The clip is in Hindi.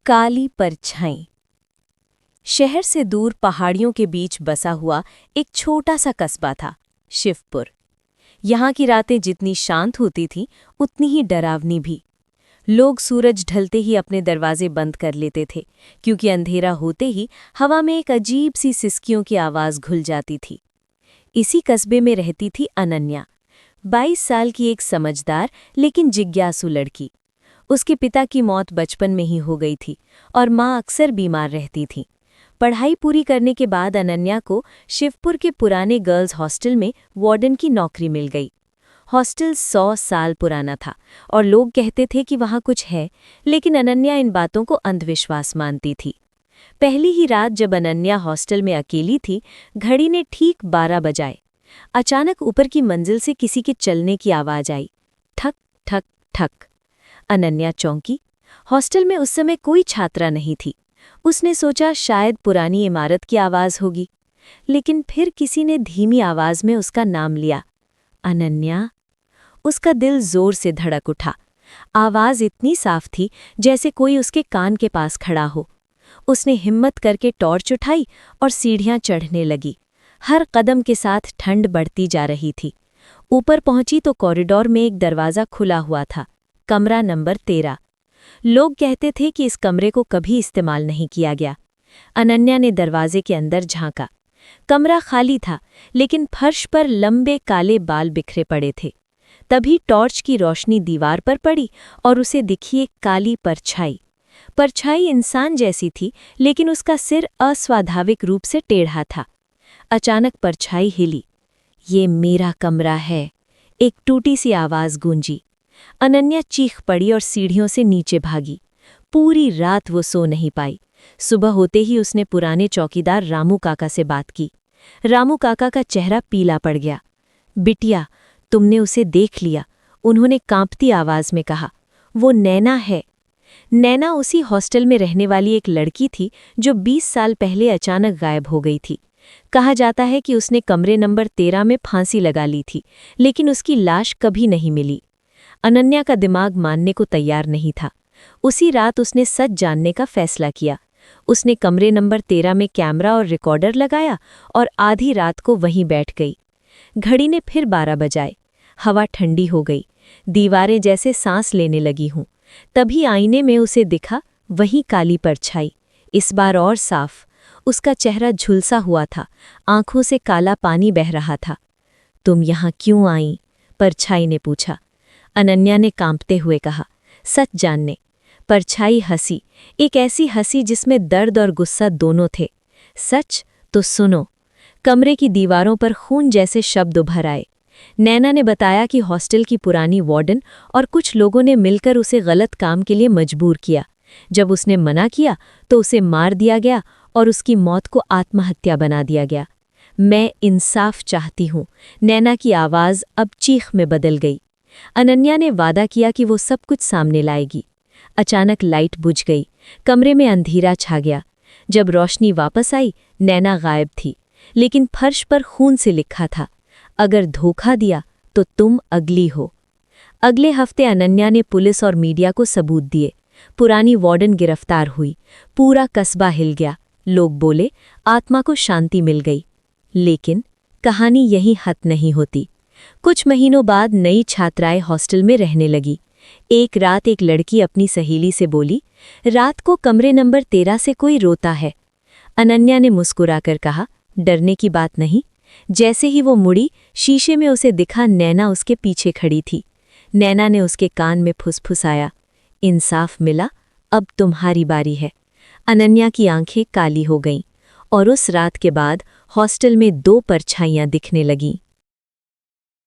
काली परछाई। शहर से दूर पहाड़ियों के बीच बसा हुआ एक छोटा सा कस्बा था, शिवपुर। यहाँ की रातें जितनी शांत होती थीं, उतनी ही डरावनी भी। लोग सूरज ढलते ही अपने दरवाजे बंद कर लेते थे, क्योंकि अंधेरा होते ही हवा में एक अजीब सी सिसकियों की आवाज़ घुल जाती थी। इसी कस्बे में रहती थी अनन्या, 22 साल की एक समझदार लेकिन जिज्ञासु लड़की। उसके पिता की मौत बचपन में ही हो गई थी और माँ अक्सर बीमार रहती थी। पढ़ाई पूरी करने के बाद अनन्या को शिवपुर के पुराने गर्ल्स हॉस्टल में वार्डन की नौकरी मिल गई। हॉस्टल 100 साल पुराना था और लोग कहते थे कि वहाँ कुछ है, लेकिन अनन्या इन बातों को अंधविश्वास मानती थी। पहली ही रात जब अनन्या हॉस्टल में अकेली थी, घड़ी ने ठीक 12 बजाए। अचानक ऊपर की मंजिल से किसी के चलने की आवाज़ आई, ठक ठक ठक। अनन्या चौंकी। हॉस्टल में उस समय कोई छात्रा नहीं थी। उसने सोचा शायद पुरानी इमारत की आवाज़ होगी, लेकिन फिर किसी ने धीमी आवाज़ में उसका नाम लिया, अनन्या। उसका दिल जोर से धड़क उठा। आवाज़ इतनी साफ थी जैसे कोई उसके कान के पास खड़ा हो। उसने हिम्मत करके टॉर्च उठाई और सीढ़ियाँ चढ़ने लगी। हर कदम के साथ ठंड बढ़ती जा रही थी। ऊपर पहुंची तो कॉरिडोर में एक दरवाज़ा खुला हुआ था, कमरा नंबर 13। लोग कहते थे कि इस कमरे को कभी इस्तेमाल नहीं किया गया। अनन्या ने दरवाजे के अंदर झांका। कमरा खाली था, लेकिन फर्श पर लंबे काले बाल बिखरे पड़े थे। तभी टॉर्च की रोशनी दीवार पर पड़ी और उसे दिखी एक काली परछाई। परछाई इंसान जैसी थी, लेकिन उसका सिर अस्वाभाविक रूप से टेढ़ा था। अचानक परछाई हिली। ये मेरा कमरा है, एक टूटी सी आवाज़ गूंजी। अनन्या चीख पड़ी और सीढ़ियों से नीचे भागी। पूरी रात वो सो नहीं पाई। सुबह होते ही उसने पुराने चौकीदार रामू काका से बात की। रामू काका का चेहरा पीला पड़ गया। बिटिया, तुमने उसे देख लिया, उन्होंने कांपती आवाज़ में कहा। वो नैना है। नैना उसी हॉस्टल में रहने वाली एक लड़की थी जो 20 साल पहले अचानक गायब हो गई थी। कहा जाता है कि उसने कमरे नंबर 13 में फांसी लगा ली थी, लेकिन उसकी लाश कभी नहीं मिली। अनन्या का दिमाग मानने को तैयार नहीं था। उसी रात उसने सच जानने का फैसला किया। उसने कमरे नंबर 13 में कैमरा और रिकॉर्डर लगाया और आधी रात को वहीं बैठ गई। घड़ी ने फिर 12 बजाए। हवा ठंडी हो गई, दीवारें जैसे सांस लेने लगी हों। तभी आईने में उसे दिखा वही काली परछाई, इस बार और साफ। उसका चेहरा झुलसा हुआ था, आंखों से काला पानी बह रहा था। तुम यहाँ क्यों आई? परछाई ने पूछा। अनन्या ने कांपते हुए कहा, सच जानने। परछाई हंसी, एक ऐसी हंसी जिसमें दर्द और गुस्सा दोनों थे। सच तो सुनो। कमरे की दीवारों पर खून जैसे शब्द उभर आए। नैना ने बताया कि हॉस्टल की पुरानी वार्डन और कुछ लोगों ने मिलकर उसे गलत काम के लिए मजबूर किया। जब उसने मना किया तो उसे मार दिया गया और उसकी मौत को आत्महत्या बना दिया गया। मैं इंसाफ चाहती हूँ। नैना की आवाज़ अब चीख में बदल गई। अनन्या ने वादा किया कि वो सब कुछ सामने लाएगी। अचानक लाइट बुझ गई। कमरे में अंधेरा छा गया। जब रोशनी वापस आई, नैना गायब थी, लेकिन फर्श पर खून से लिखा था, अगर धोखा दिया तो तुम अगली हो। अगले हफ्ते अनन्या ने पुलिस और मीडिया को सबूत दिए। पुरानी वार्डन गिरफ्तार हुई। पूरा कस्बा हिल गया। लोग बोले, आत्मा को शांति मिल गई। लेकिन कहानी यहीं खत्म नहीं होती। कुछ महीनों बाद नई छात्राएं हॉस्टल में रहने लगी। एक रात एक लड़की अपनी सहेली से बोली, रात को कमरे नंबर 13 से कोई रोता है। अनन्या ने मुस्कुराकर कहा, डरने की बात नहीं। जैसे ही वो मुड़ी, शीशे में उसे दिखा नैना उसके पीछे खड़ी थी। नैना ने उसके कान में फुसफुसाया, इंसाफ मिला, अब तुम्हारी बारी है। अनन्या की आंखें काली हो गईं और उस रात के बाद हॉस्टल में 2 परछाइयां दिखने लगीं।